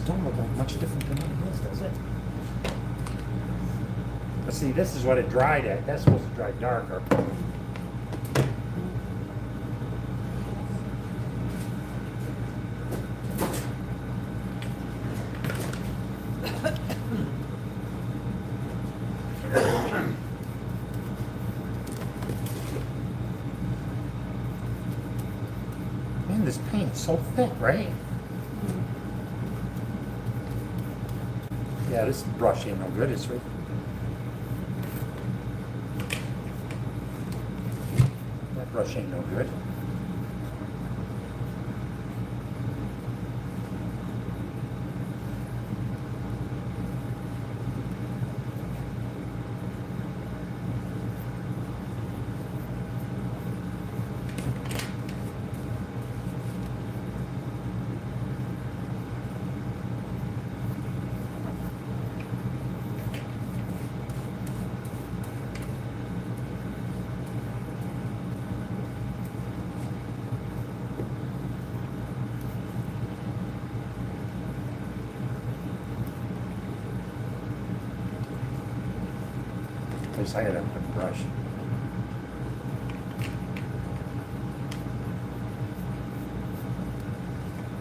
don't look like much different than what it is, does it? But see, this is what it dried at. That's supposed to dry darker. Man, this paint's so thick, right? Yeah, this brush ain't no good, is it? That brush ain't no good. At least I had a good brush.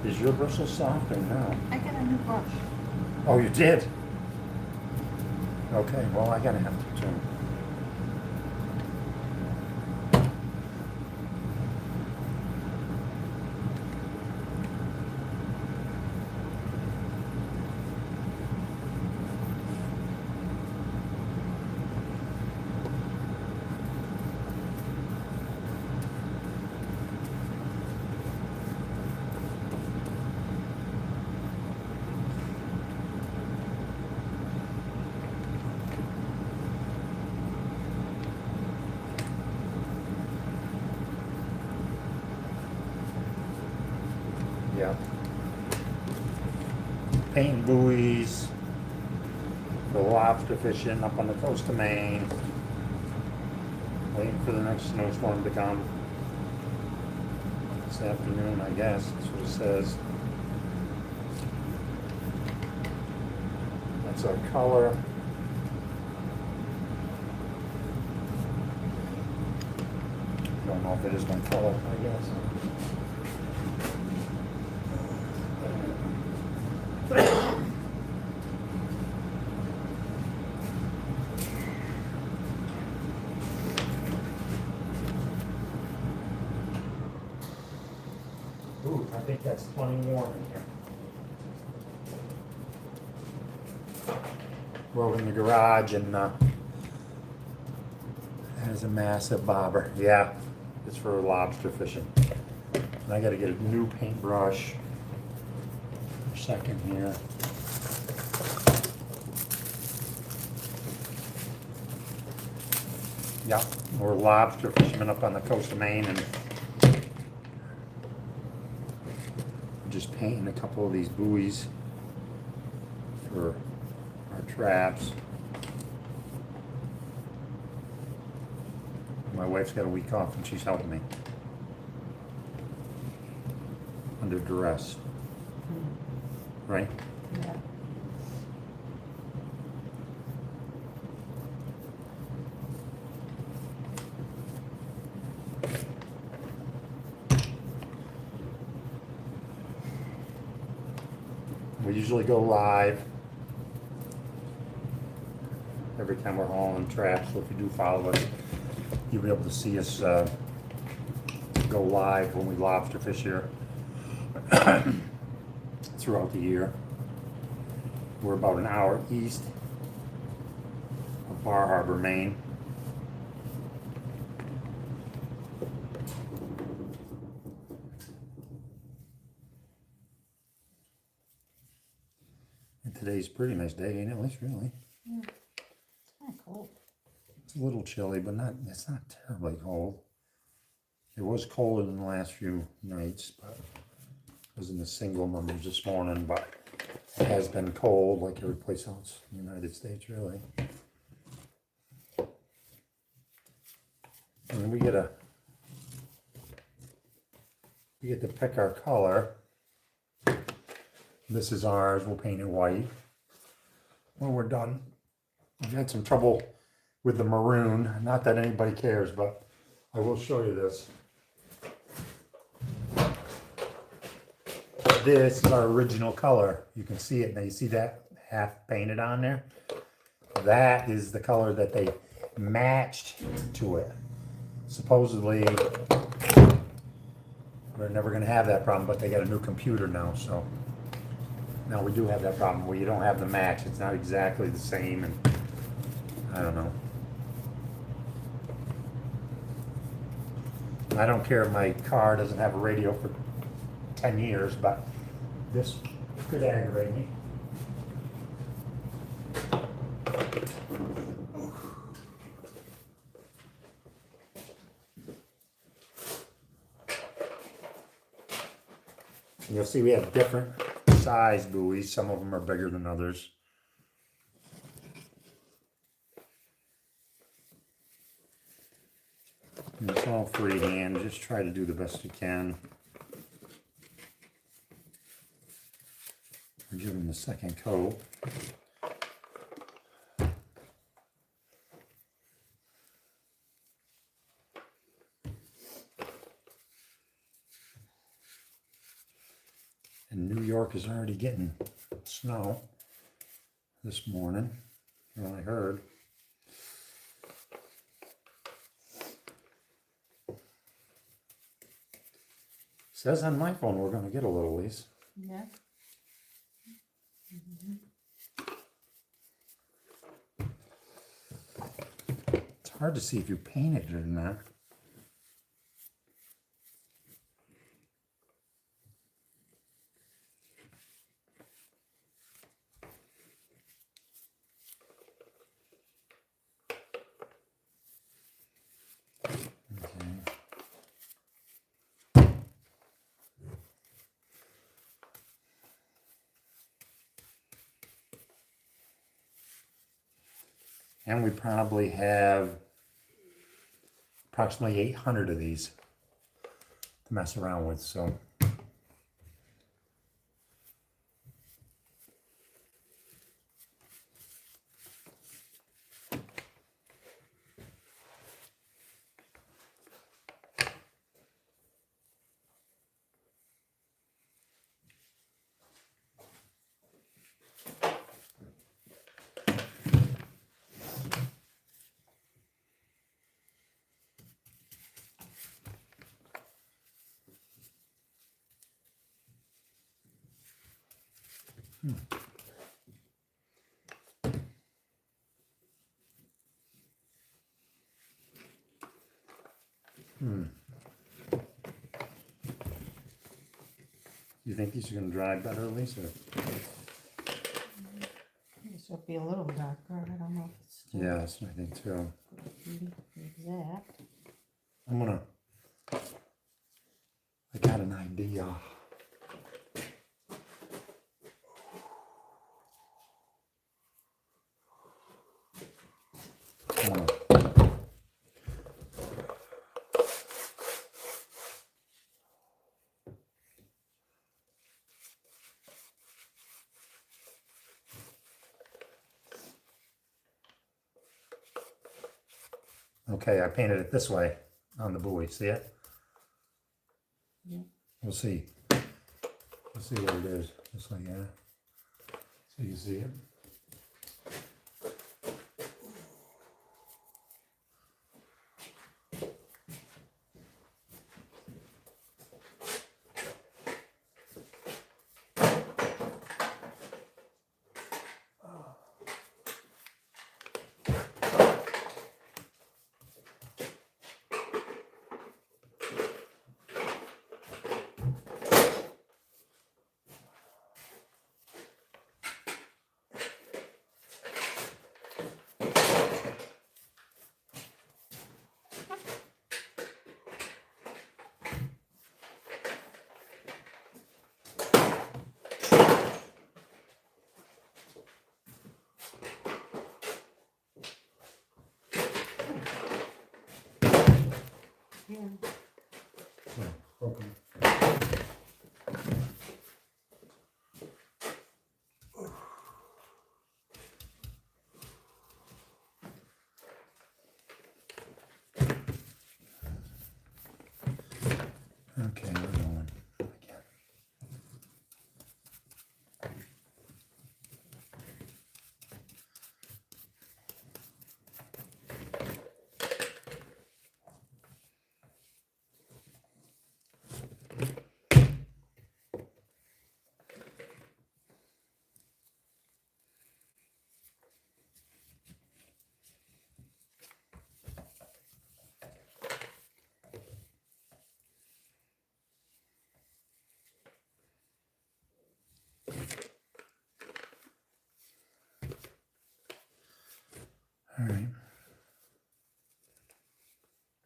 Is your brush so soft or no? I got a new brush. Oh, you did? Okay, well, I gotta have to too. Yeah. Painting buoys for lobster fishing up on the coast of Maine. Waiting for the next snowstorm to come. This afternoon, I guess, that's what it says. That's our color. Don't know if it is my color, I guess. Ooh, I think that's plenty warm in here. We're over in the garage and that is a massive bobber. Yeah, it's for lobster fishing. And I gotta get a new paintbrush for a second here. Yeah, we're lobster fishermen up on the coast of Maine and just painting a couple of these buoys for our traps. My wife's got a week off and she's helping me. Under duress. Right? Yeah. We usually go live every time we're hauling traps, so if you do follow us, you'll be able to see us go live when we lobster fish here throughout the year. We're about an hour east of Bar Harbor, Maine. And today's a pretty nice day, ain't it, Liz, really? Yeah. It's kind of cold. It's a little chilly, but it's not terribly cold. It was colder than the last few nights, but it was in the single numbers this morning, but it has been cold like every place else in the United States, really. And we get to pick our color. This is ours. We'll paint it white when we're done. I've had some trouble with the maroon. Not that anybody cares, but I will show you this. This is our original color. You can see it now. You see that half painted on there? That is the color that they matched to it. Supposedly, we're never going to have that problem, but they got a new computer now, so now we do have that problem where you don't have the match. It's not exactly the same, and I don't know. I don't care if my car doesn't have a radio for 10 years, but this could aggravate me. You'll see we have different size buoys. Some of them are bigger than others. And it's all freehand. Just try to do the best you can. We're giving the second coat. And New York is already getting snow this morning, well, I heard. Says on my phone we're going to get a little, Lise. Yeah. It's hard to see if you painted it or not. And we probably have approximately 800 of these to mess around with, so. You think these are going to dry better, Lisa? This will be a little darker. I don't know if it's still Yes, I think too. exact. I'm gonna. I got an idea. I'm gonna- Okay, I painted it this way on the buoy. See it? Yeah. We'll see. We'll see what it is. Just like that. So you see it. Yeah. Okay. All right.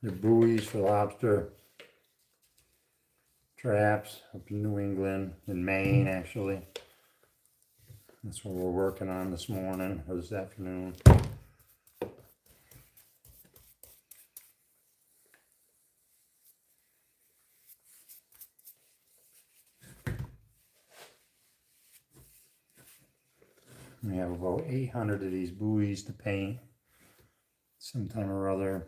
The buoys for lobster traps up in New England, in Maine actually. That's what we're working on this morning or this afternoon. We have about 800 of these buoys to paint sometime or other.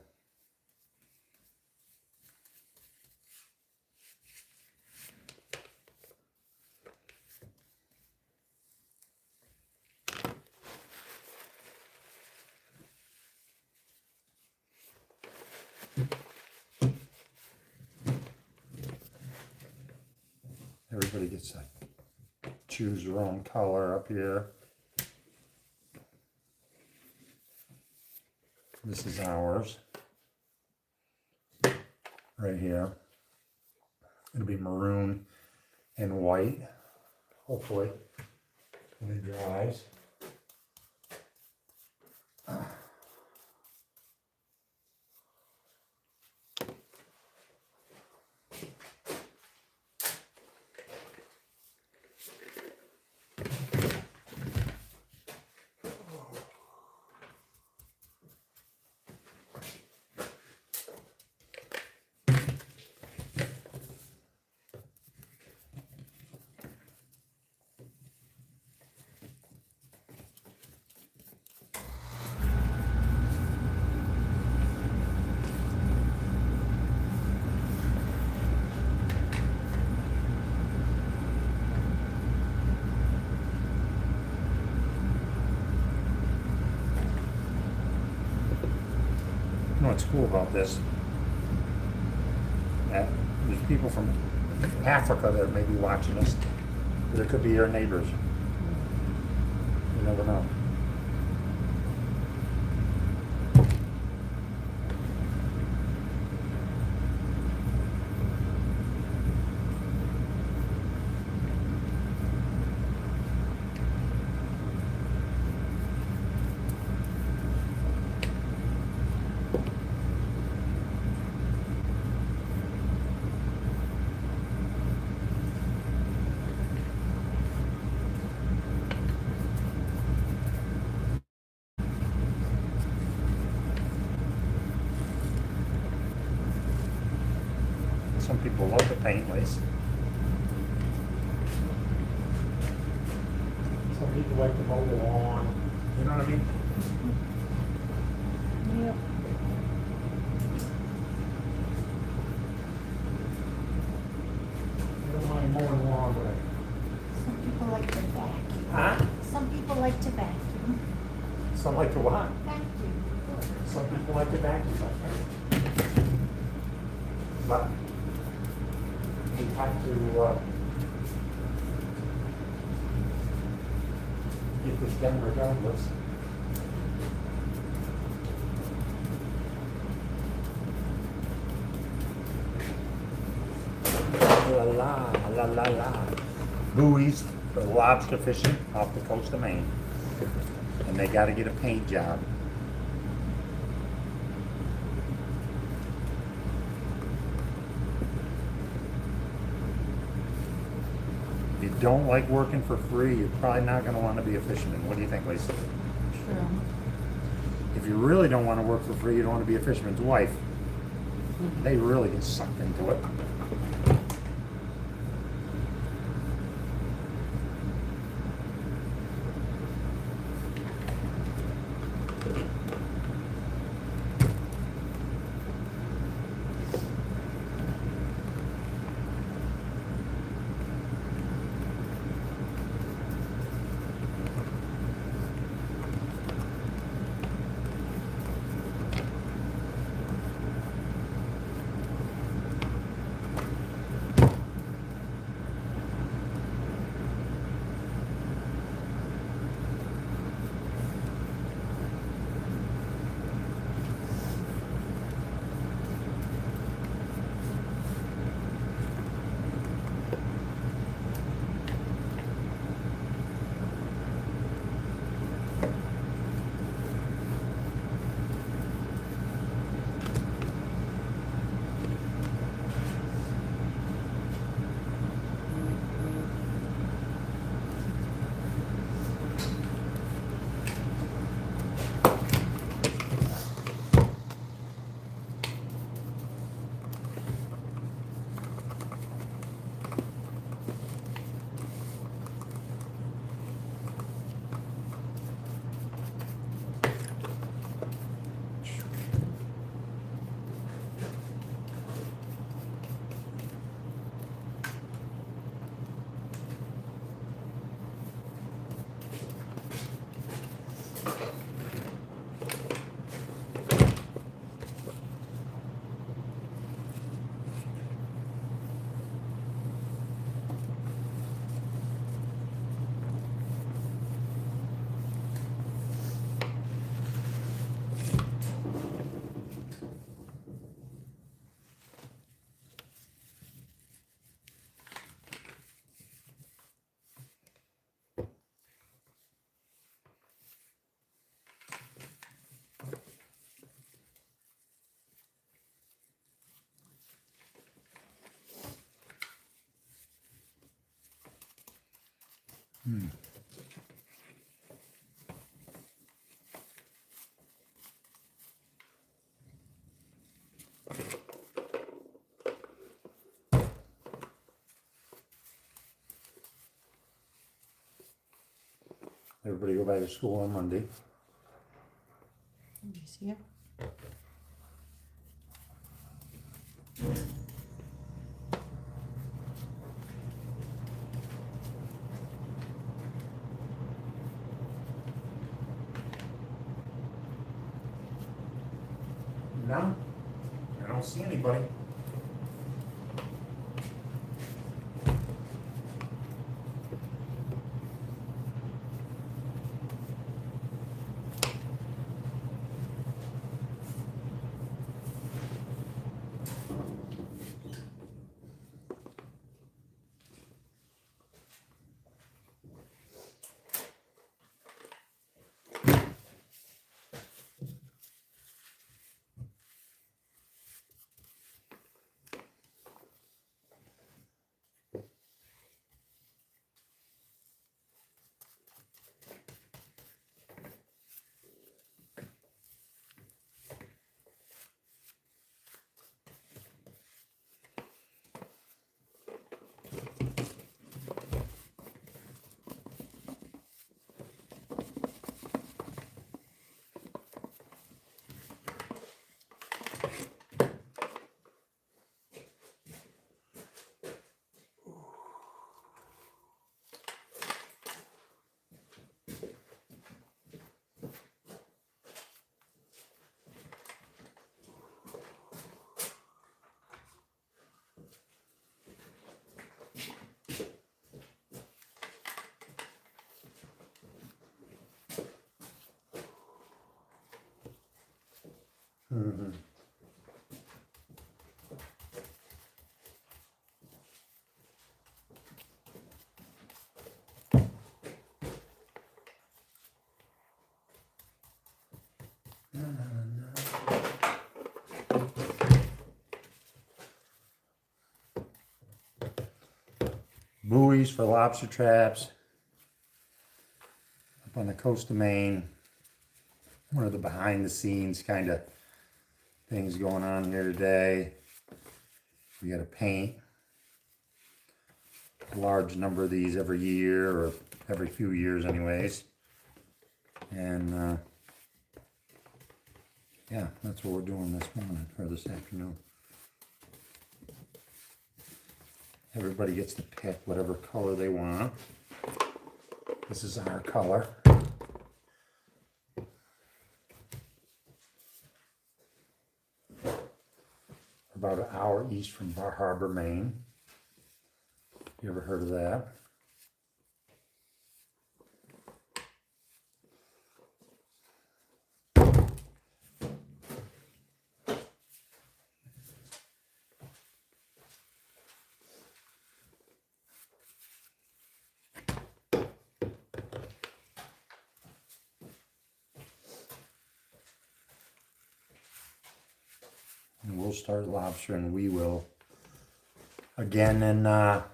Everybody gets to choose their own color up here. This is ours. Right here. It'll be maroon and white, hopefully, when it dries. You know what's cool about this? That there's people from Africa that may be watching us. There could be your neighbors. You never know. Some people love the paint lace. Some people like to mow the lawn. You know what I mean? Yep. You don't mind mowing the lawn, but Some people like to vacuum. huh? Some people like to vacuum. Some like to what? Vacuum. Some people like to vacuum. But we have to get this done regardless. La la la la la. Buoys for lobster fishing off the coast of Maine. And they got to get a paint job. If you don't like working for free, you're probably not going to want to be a fisherman. What do you think, Lisa? True. If you really don't want to work for free, you don't want to be a fisherman's wife. They really get sucked into it. Everybody go back to school on Monday. Let me see it. No, I don't see anybody. Mm-hmm. Buoys for lobster traps up on the coast of Maine. One of the behind the scenes kind of things going on here today. We got to paint a large number of these every year, or every few years anyways. And yeah, that's what we're doing this morning, or this afternoon. Everybody gets to pick whatever color they want. This is our color. About an hour east from Bar Harbor, Maine. You ever heard of that? And we'll start lobster, and we will again in like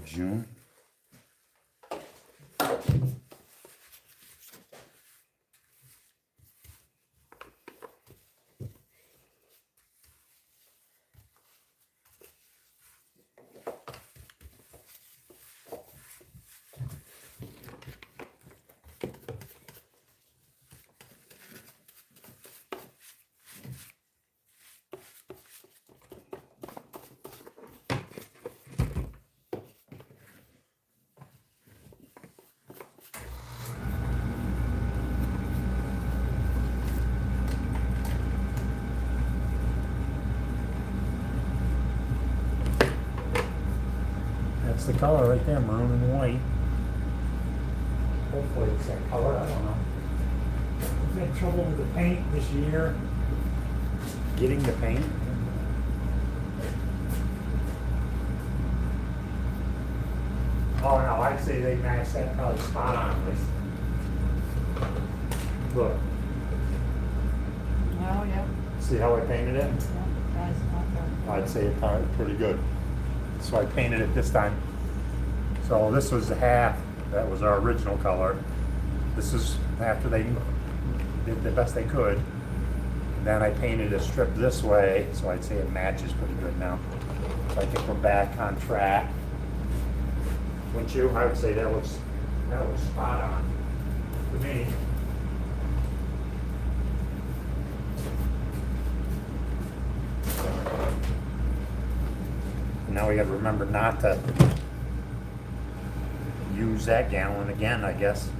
June. That's the color right there, maroon and white. Hopefully it's that color, I don't know. We've had trouble with the paint this year. Getting the paint. Oh no, I'd say they match that probably spot on, at least. Look, Oh, yeah. see how I painted it? Yeah, that's not bad. I'd say it's pretty good. so I painted it this time. So this was the half, that was our original color. This is after they did the best they could. Then I painted a strip this way, so I'd say it matches pretty good now. So I think we're back on track. Wouldn't you? I would say that looks spot on to me. Now we gotta remember not to use that gallon again, I guess.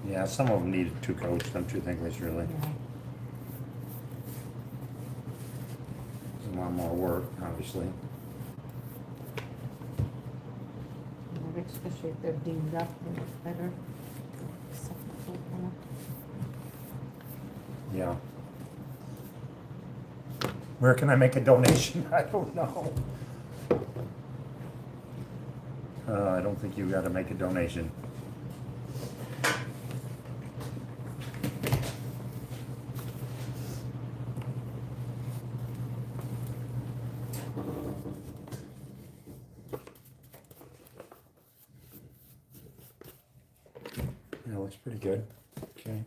Yeah, some of them need two coats, don't you think, Liz, really? Yeah. It's a lot more work, obviously. Especially if they're deemed up, they look better. Yeah. Where can I make a donation? I don't know. I don't think you gotta make a donation. Yeah, looks pretty good. Okay.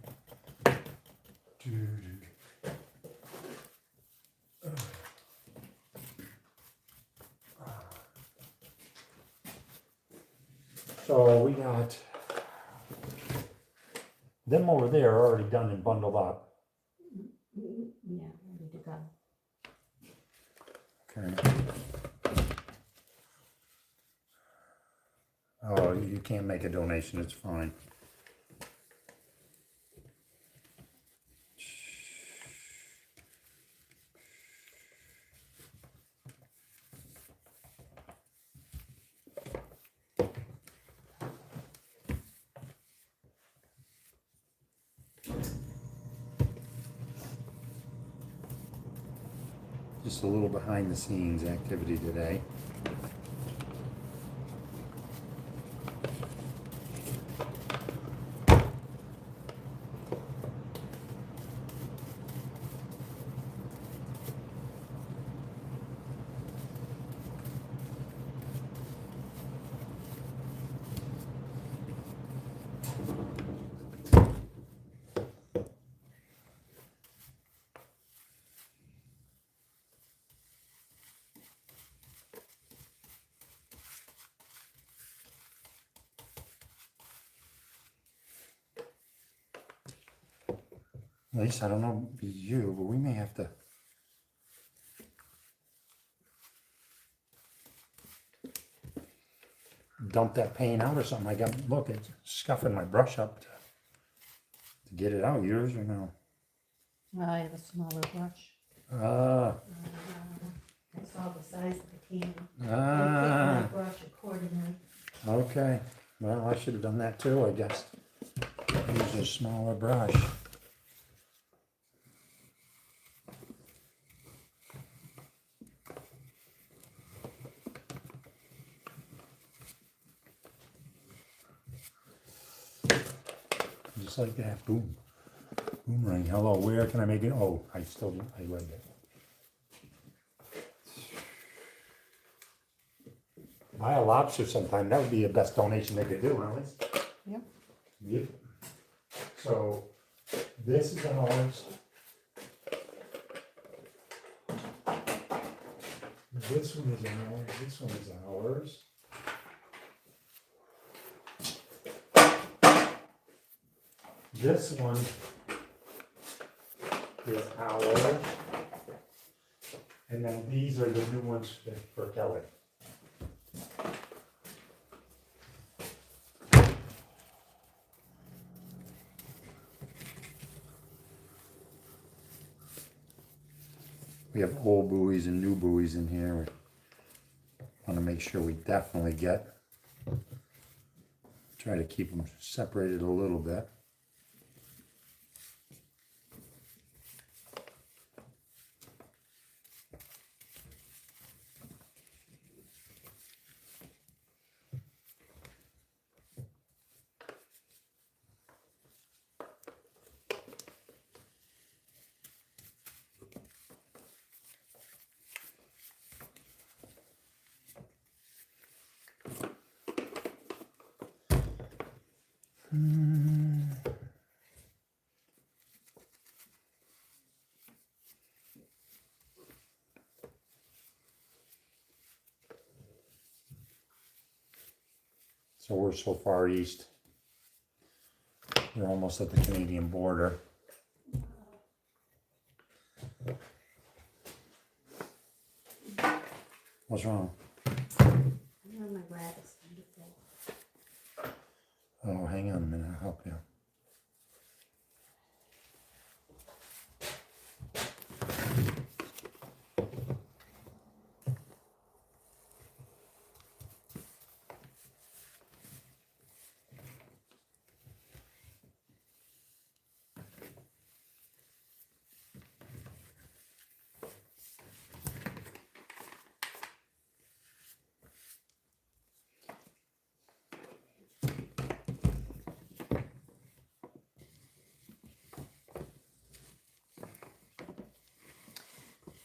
So we got them over there already done and bundled up. Yeah, ready to go. Okay. Oh, you can't make a donation, it's fine. Just a little behind the scenes activity today. At least I don't know if it's you, but we may have to dump that paint out or something. I got, look, it's scuffing my brush up to get it out. Yours or no? I have a smaller brush. Ah, I saw the size of the can. I ah, picked my brush accordingly. okay. Well, I should have done that too, I guess. Use a smaller brush. just like that, boom. Boomerang, hello, where can I make it? Oh, I read that. Buy a lobster sometime, that would be the best donation they could do, Alice. Yep. Yep. So, this is ours. This one is ours, this one is ours. This one is ours. And then these are the new ones for Kelly. We have old buoys and new buoys in here. We want to make sure we definitely try to keep them separated a little bit. So we're so far east. We're almost at the Canadian border. What's wrong? My rabbit's wonderful. Oh, hang on a minute, I'll help you.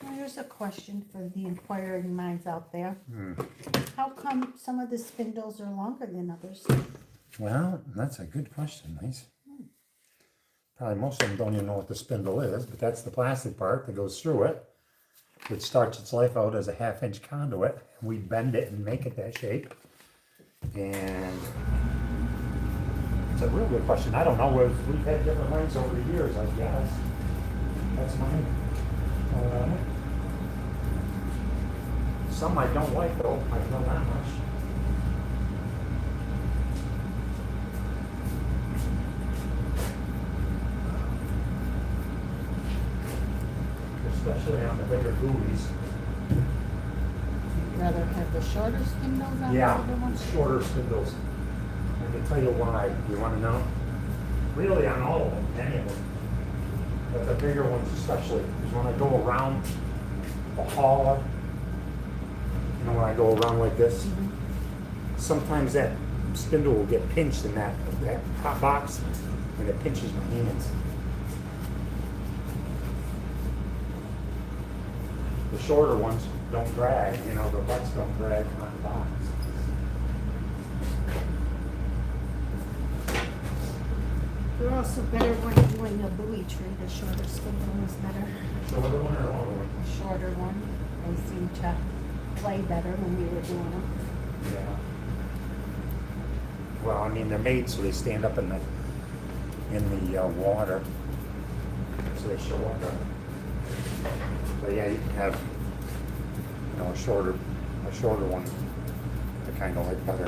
Now, here's a question for the inquiring minds out there. How come some of the spindles are longer than others? Well, that's a good question, nice. Probably most of them don't even know what the spindle is, but that's the plastic part that goes through it. It starts its life out as a 1/2-inch conduit, and we bend it and make it that shape. And it's a real good question. I don't know. We've had different lengths over the years, I guess. That's mine. Some I don't like though. I know that much. Especially on the bigger buoys. You'd rather have the shorter spindles on the Yeah, other ones? shorter spindles. I can tell you why. You want to know? Really on all of them, any of them. But the bigger ones especially. Because when I go around the hauler, you know, when I go around like this, sometimes that spindle will get pinched in that top box, and it pinches my hands. The shorter ones don't drag, you know, the butts don't drag on the box. They're also better when you're doing a buoy tree. The shorter spindle is better. Shorter one or longer one? The shorter one, they seem to play better when we were doing them. Yeah. Well, I mean, they're made so they stand up in the water, so they show up. But yeah, you can have, you know, a shorter one. I kind of like better.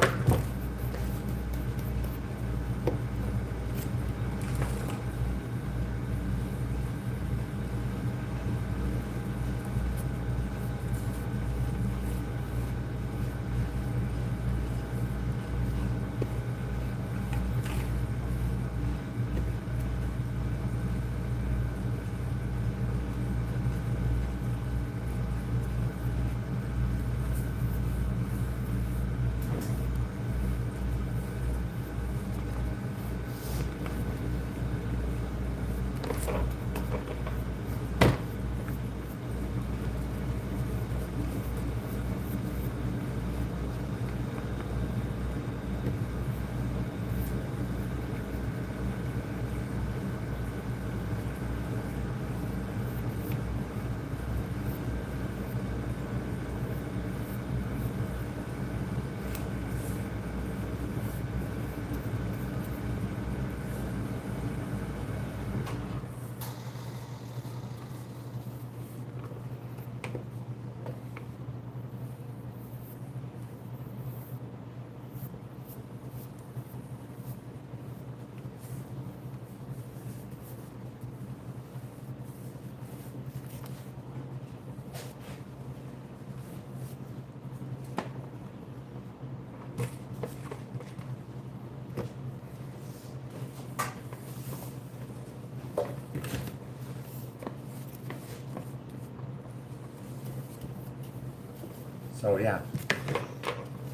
So yeah,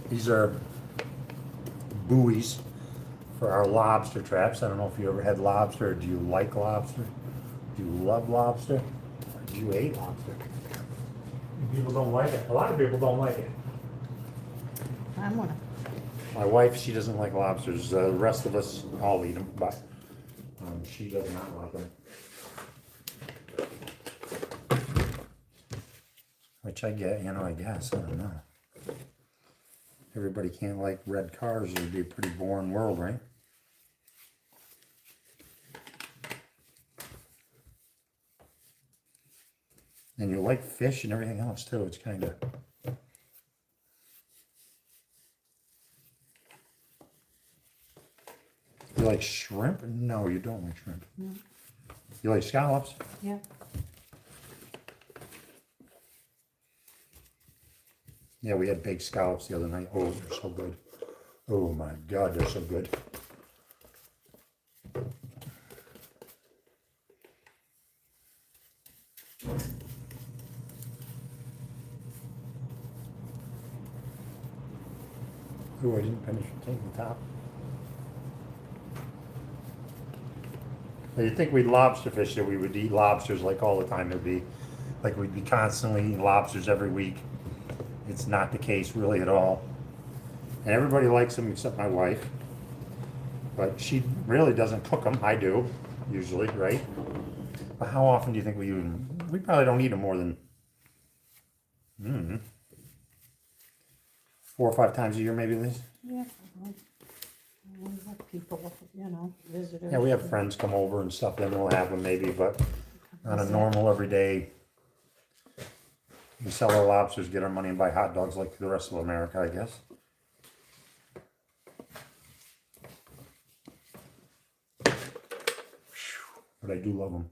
these are buoys for our lobster traps. I don't know if you ever had lobster. Do you like lobster? Do you love lobster? Or do you hate lobster? People don't like it. A lot of people don't like it. I'm gonna, My wife, she doesn't like lobsters. The rest of us all eat them, but she does not like them. Which I get, I guess. I don't know. Everybody can't like red cars. It would be a pretty boring world, right? And you like fish and everything else too. It's kind of... You like shrimp? No, you don't like shrimp. no, You like scallops? yeah. Yeah, we had baked scallops the other night. Oh, they're so good. Oh my God, they're so good. Oh, I didn't finish taking the top. Now, you'd think we'd lobster fish, that we would eat lobsters like all the time. It'd be like we'd be constantly eating lobsters every week. It's not the case really at all. And everybody likes them except my wife. But she really doesn't cook them. I do, usually, right? But how often do you think we eat them? We probably don't eat them more than 4 or 5 times a year, maybe, Liz? Yeah. We have people, visitors. Yeah, we have friends come over and stuff, then we'll have them maybe, but on a normal everyday, we sell our lobsters, get our money and buy hot dogs like the rest of America, I guess. But I do love them.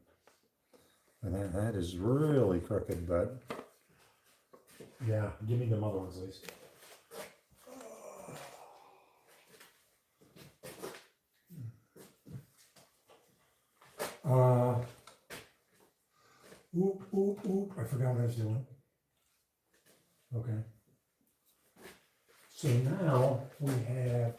And that is really crooked, but yeah, give me the other ones, Lisa. I forgot what I was doing. Okay. So now we have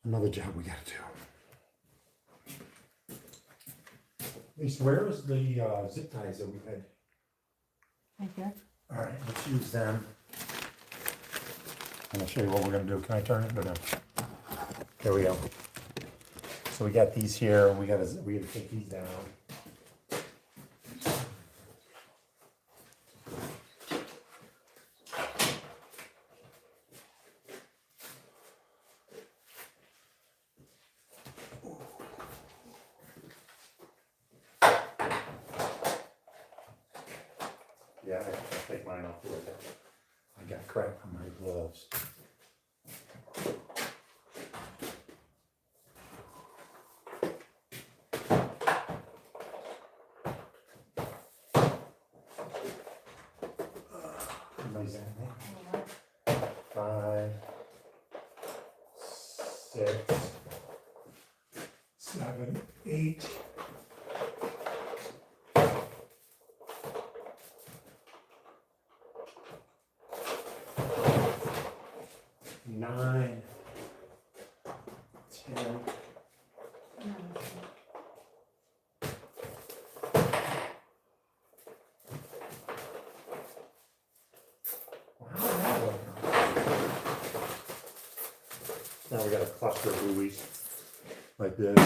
another job we gotta do. Lisa, where is the zip ties that we had? Right here. All right, let's use them. And I'll show you what we're gonna do. Can I turn it or no? There we go. So we got these here, and we gotta take these down. Yeah, I'll take mine off. I got crap on my gloves. Everybody's at me. 5, 6, 7, 8. 10. Wow, that worked out. Now we got a cluster of buoys like this.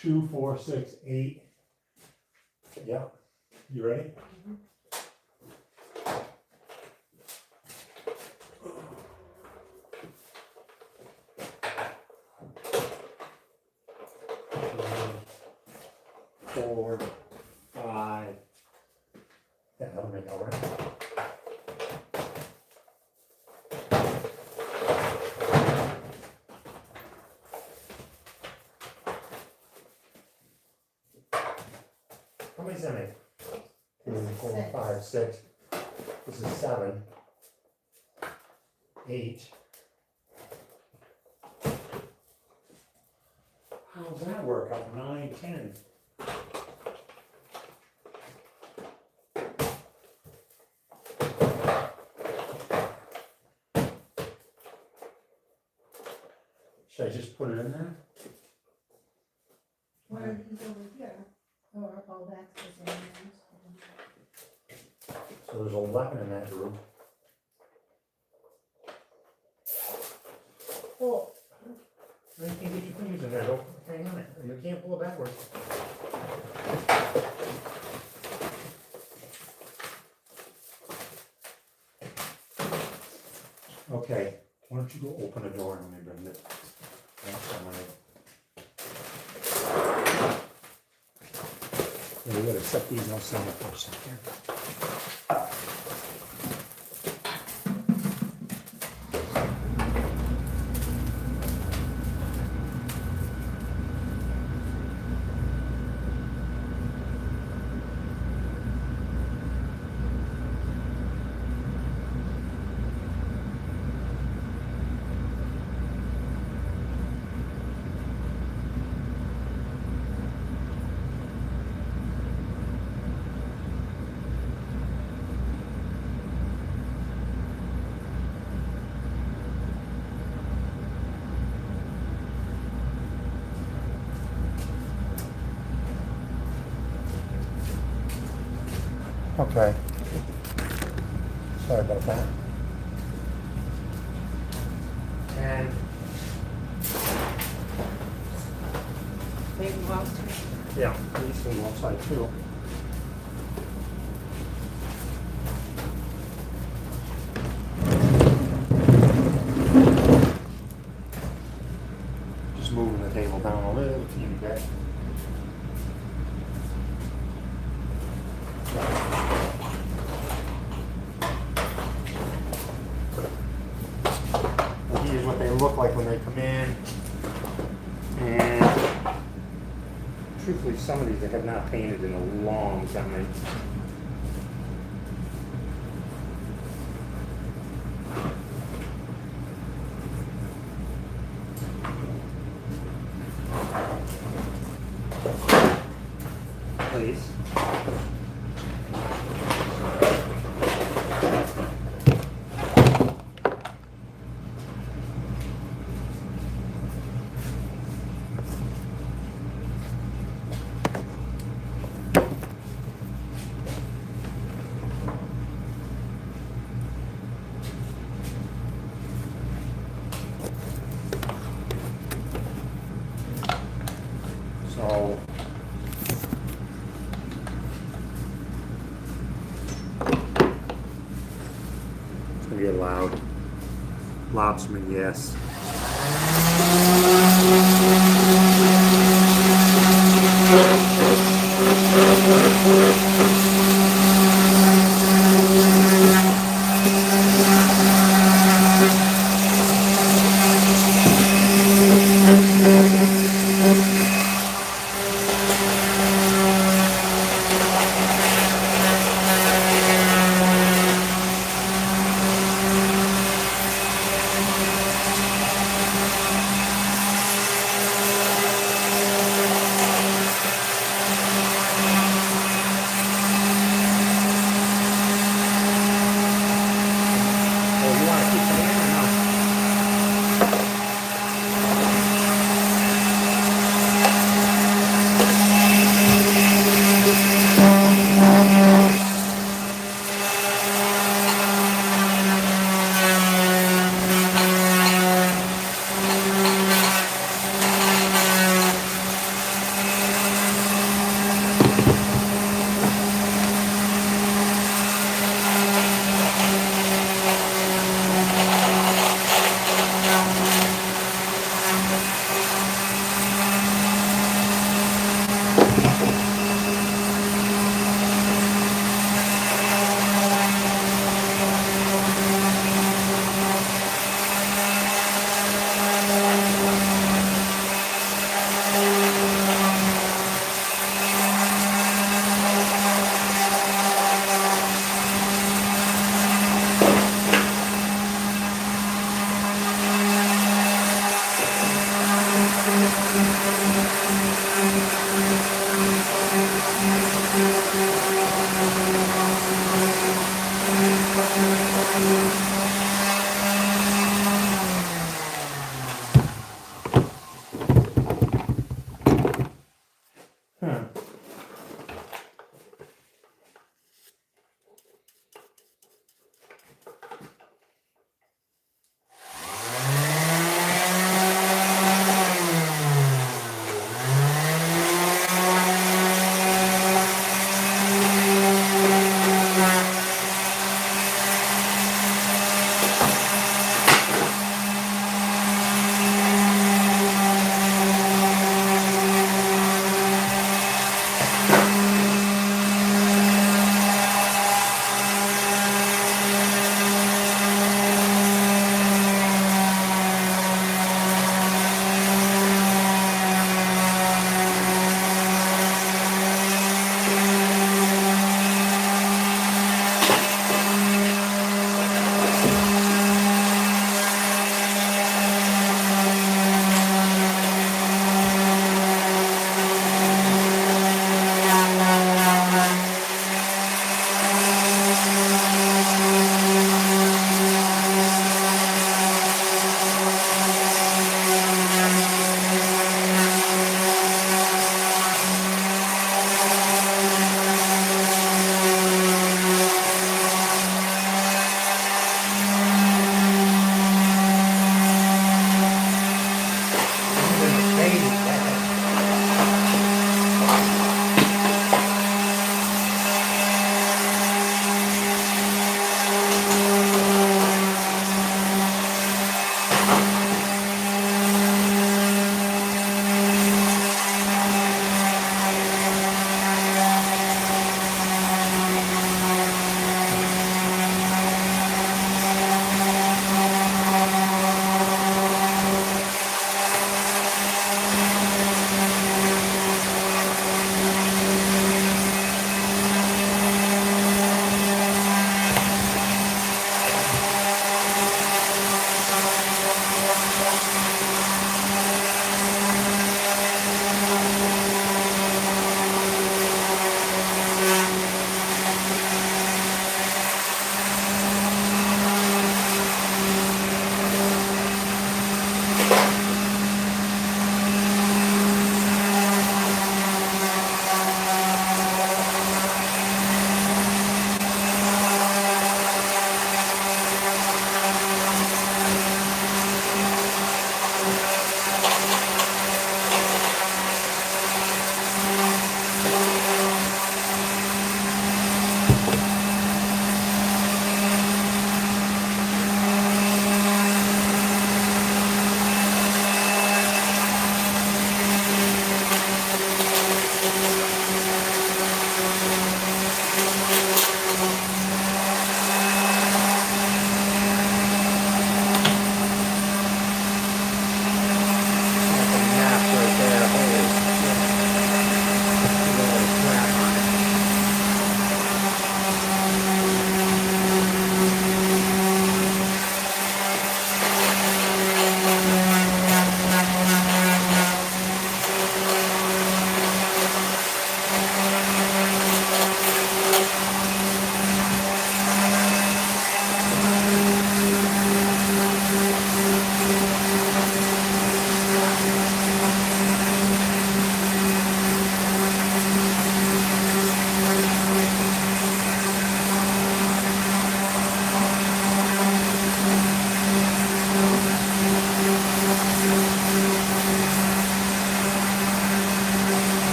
2, 4, 6, 8. Yeah. You ready? Four, 5. Yeah, that'll make all right. How many is that make? 2, 4, 5, 6. This is 7. 8. How's that work out? 9, 10. Should I just put it in there? What are these over here? Or, oh, that's the same ones. So there's 11 in that group. Well, you can't get your fingers in there, don't hang on it. You can't pull it backwards. Okay, why don't you go open the door and let me bring it. Yeah, we gotta set these outside for a second. Okay. Sorry about that. And Maybe walls too. yeah, these things outside too. Just moving the table down a little teeny bit. Here's what they look like when they come in. And truthfully, some of these I have not painted in a long time. Please. So it's gonna get loud. Lobsterman, yes.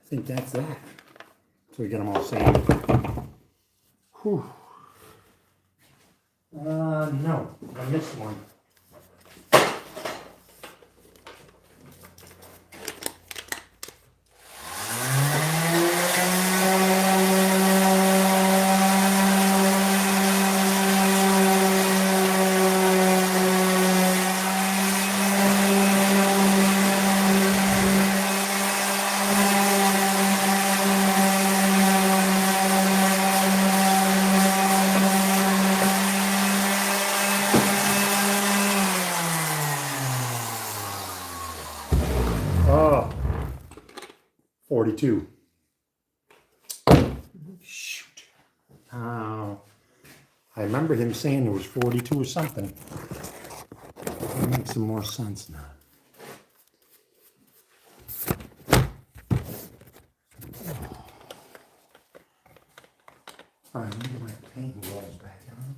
I think that's that. So we get them all sanded. Whew. No, I missed one. Oh, 42. Shoot. Oh, I remember him saying it was 42 or something. That makes some more sense now. All right, let me get my paint balls back on.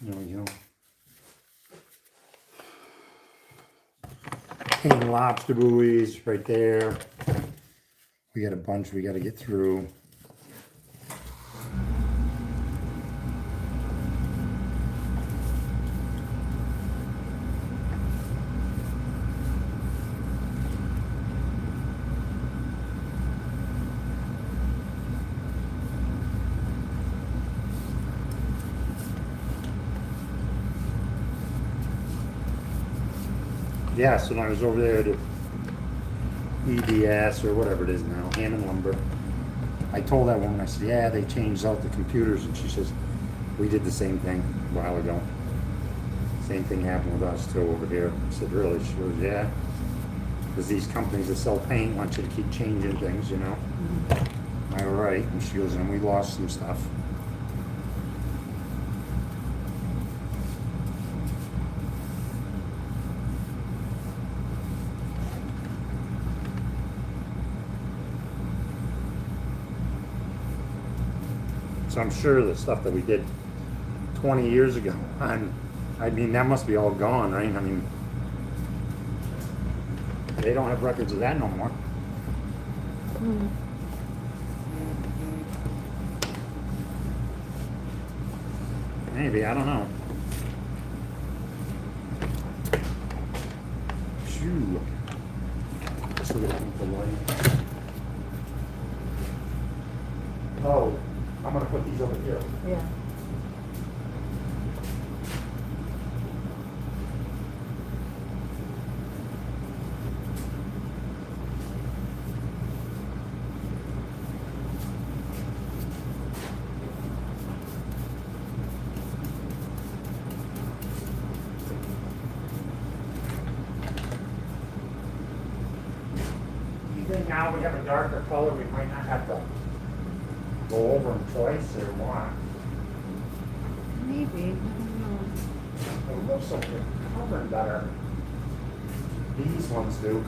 There we go. Painting lobster buoys right there. We got a bunch we got to get through. Yeah, so when I was over there to EBS or whatever it is now, Hammond Lumber, I told that woman, I said, yeah, they changed out the computers, and she says, we did the same thing a while ago. Same thing happened with us too over here. I said, really? She goes, yeah. Because these companies that sell paint want you to keep changing things, you know. All right. And she goes, and we lost some stuff. So I'm sure the stuff that we did 20 years ago, I mean, that must be all gone, right? I mean, they don't have records of that no more. Maybe, I don't know. Phew. Let's look at the light. Oh, I'm gonna put these over here. Yeah. Do you think now we have a darker color, we might not have to go over them twice or what? Maybe. I don't know. It looks like they're covering better. These ones do.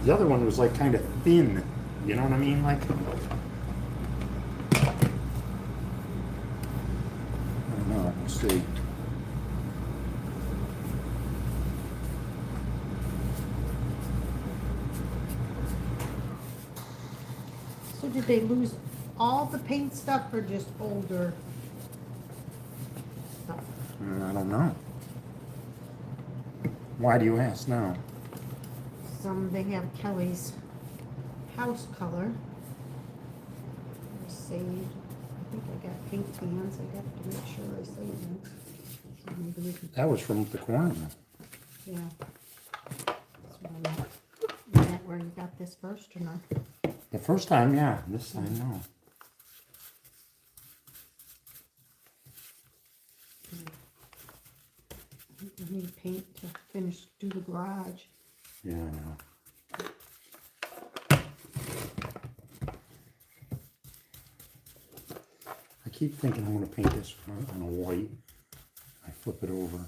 The other one was like kind of thin. You know what I mean? Like, I don't know. We'll see. So did they lose all the paint stuff or just older stuff? I don't know. Why do you ask now? Some, they have Kelly's house color. I saved, I think I got paint cans, I got to make sure I saved them. So maybe we can, That was from the corner. yeah. That's what I meant. Is that where you got this first or not? The first time, yeah. This time, no. We need paint to finish, do the garage. Yeah, I know. I keep thinking I want to paint this on a white. flip it over.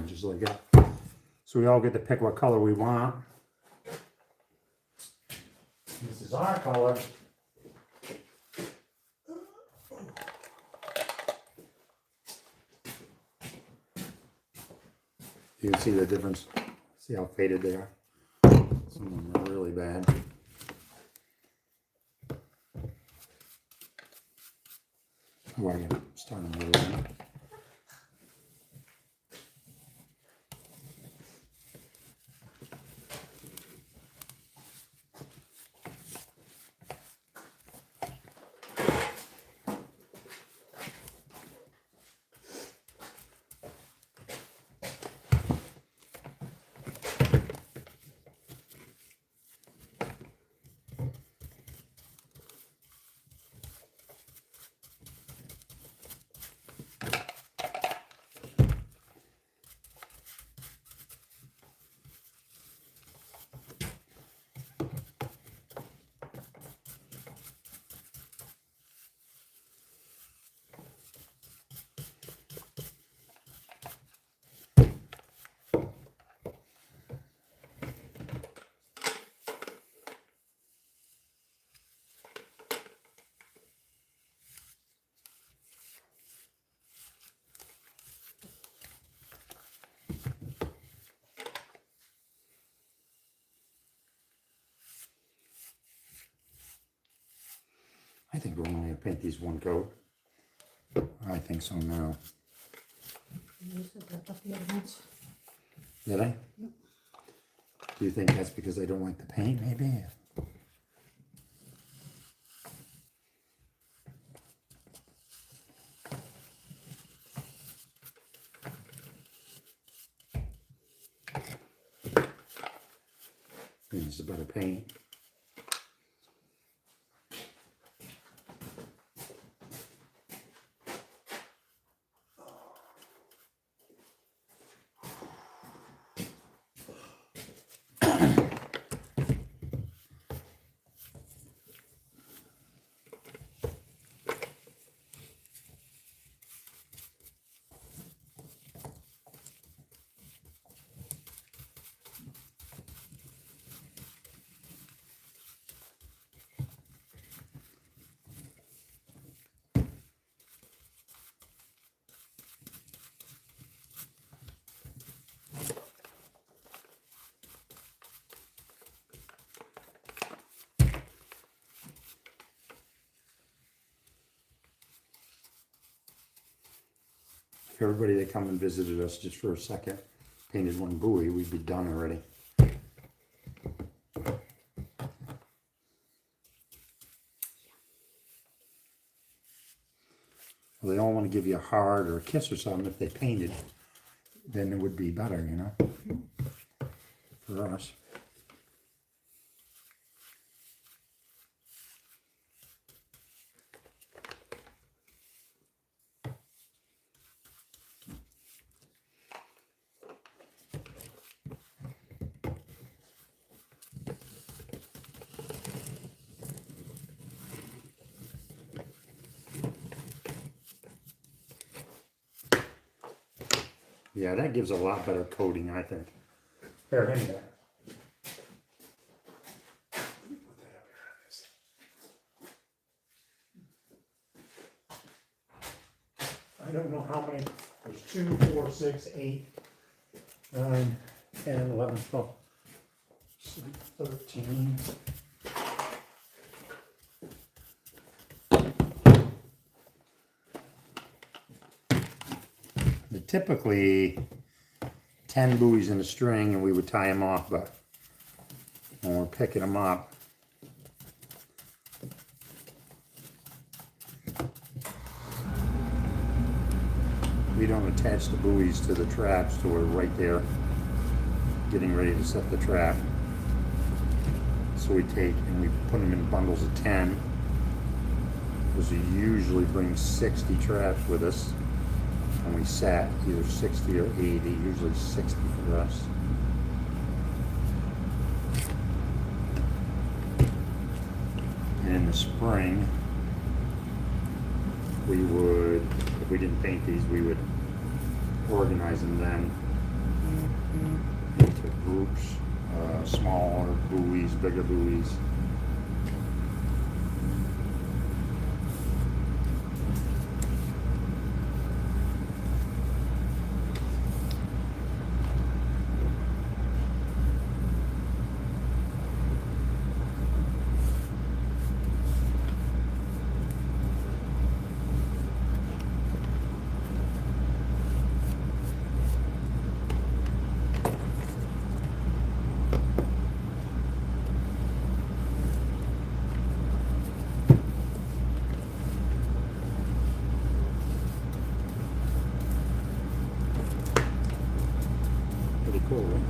Just like that. So we all get to pick what color we want. This is our color. You can see the difference. See how faded they are? Some of them are really bad. Oh, I got starting a little bit. I think we're only going to paint these one coat. I think so now. You said that about the other ones. Did I? Yep. Do you think that's because I don't like the paint, maybe? Maybe it's a better paint. If everybody that come and visited us just for a second painted one buoy, we'd be done already. Well, they all want to give you a heart or a kiss or something. If they painted, then it would be better, you know, for us. Yeah, that gives a lot better coating, I think. Here, hand me that. I don't know how many. There's 2, 4, 6, 8, 9, 10, 11, 12, 13. typically 10 buoys in a string and we would tie them off, but when we're picking them up, we don't attach the buoys to the traps till we're right there getting ready to set the trap. So we take and we put them in bundles of 10, because we usually bring 60 traps with us, and we set either 60 or 80, usually 60 for us. And in the spring, we would, if we didn't paint these, we would organize them then into groups, smaller buoys, bigger buoys. Pretty cool, right?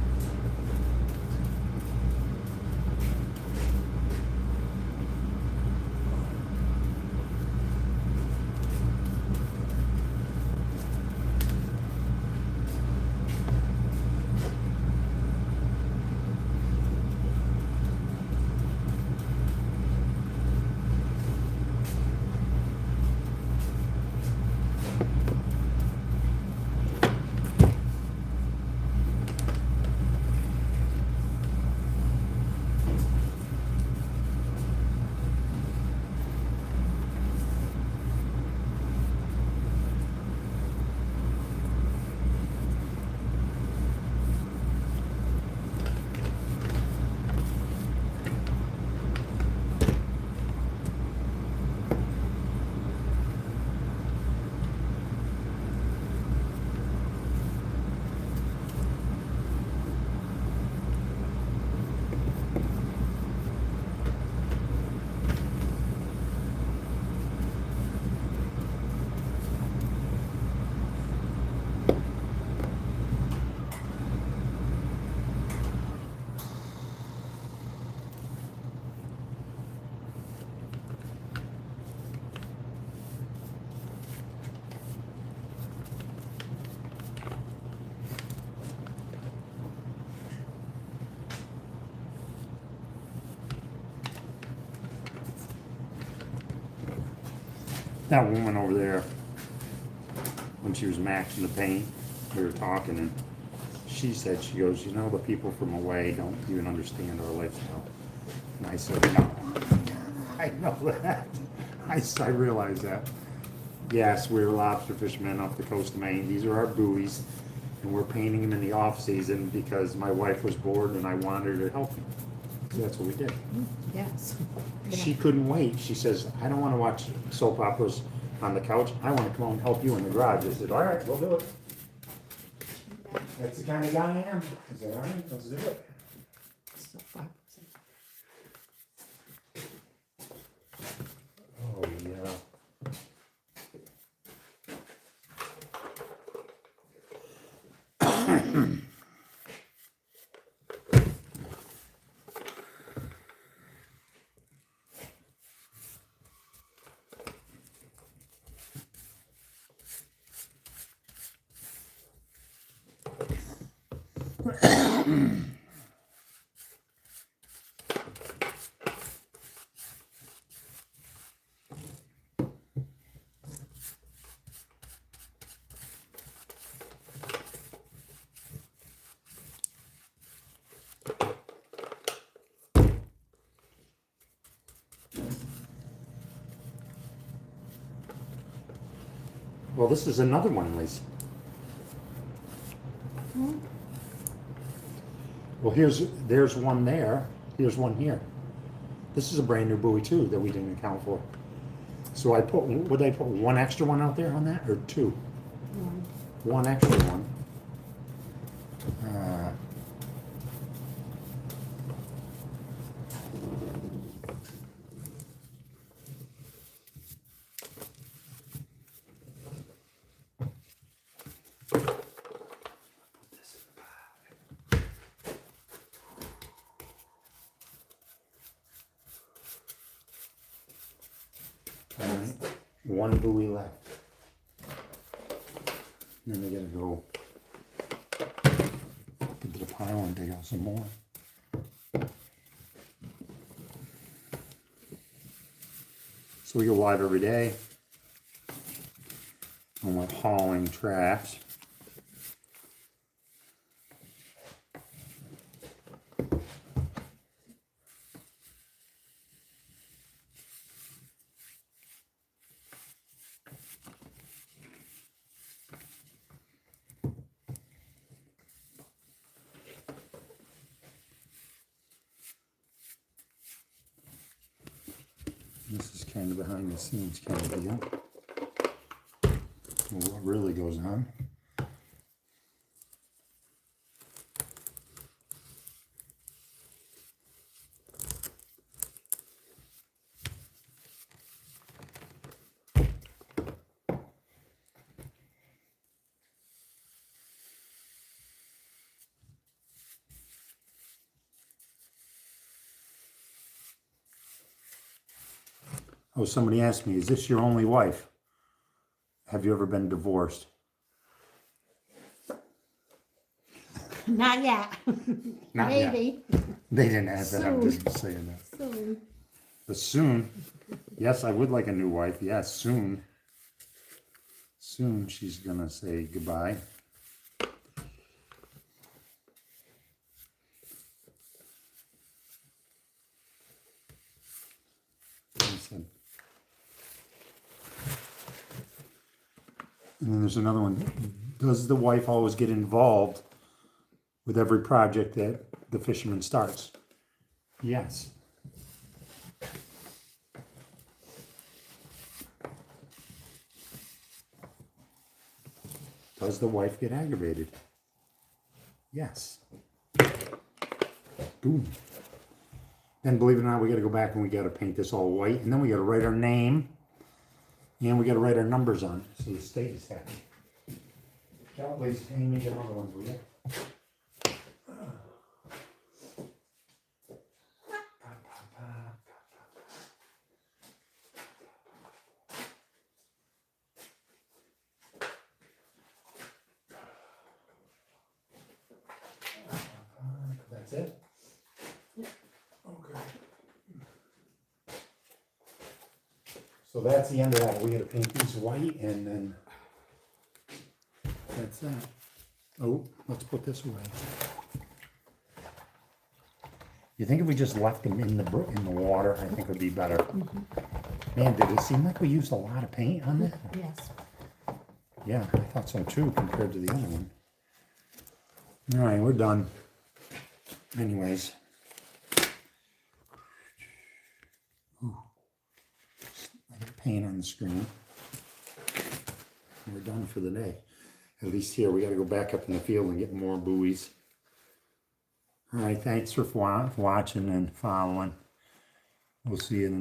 That woman over there, when she was maxing the paint, we were talking, and she said, she goes, you know, the people from away don't even understand our lifestyle. And I said, no, I know that. I realize that. Yes, we're lobster fishermen off the coast of Maine. These are our buoys, and we're painting them in the off season because my wife was bored and I wanted her to help me. So that's what we did. Yes. She couldn't wait. She says, I don't want to watch soap operas on the couch. I want to come home and help you in the garage. I said, all right, we'll do it. That's the kind of guy I am. I said, all right, let's do it. So far. Oh, yeah. Well, this is another one, Lisa. Well, there's one there. Here's one here. This is a brand new buoy too that we didn't account for. So would I put one extra one out there on that, or two? one extra one. Uh, Alright, one buoy left. Then we gotta go into the pile and dig out some more. So we go live every day. And we're hauling traps. This is kind of behind the scenes kind of deal. What really goes on. Oh, somebody asked me, is this your only wife? Have you ever been divorced? Not yet. Not yet. Maybe. They didn't ask that, I'm Soon. just saying that. Soon. But soon, yes, I would like a new wife. Yes, soon. Soon she's gonna say goodbye. And then there's another one. Does the wife always get involved with every project that the fisherman starts? Yes. Does the wife get aggravated? Yes. Boom. Then, believe it or not, we got to go back and we got to paint this all white, and then we got to write our name, and we got to write our numbers on it, so the state is happy. Cal, please, paint me another one, will you? That's it? Okay. So that's the end of that. We gotta paint these white and then that's that. Oh, let's put this away. You think if we just left them in the water, I think it would be better. Man, did it seem like we used a lot of paint on that? Yes. Yeah, I thought so too, compared to the other one. All right, we're done. Anyways. Ooh. I got paint on the screen. We're done for the day. At least here, we got to go back up in the field and get more buoys. All right, thanks for watching and following. We'll see you in the next.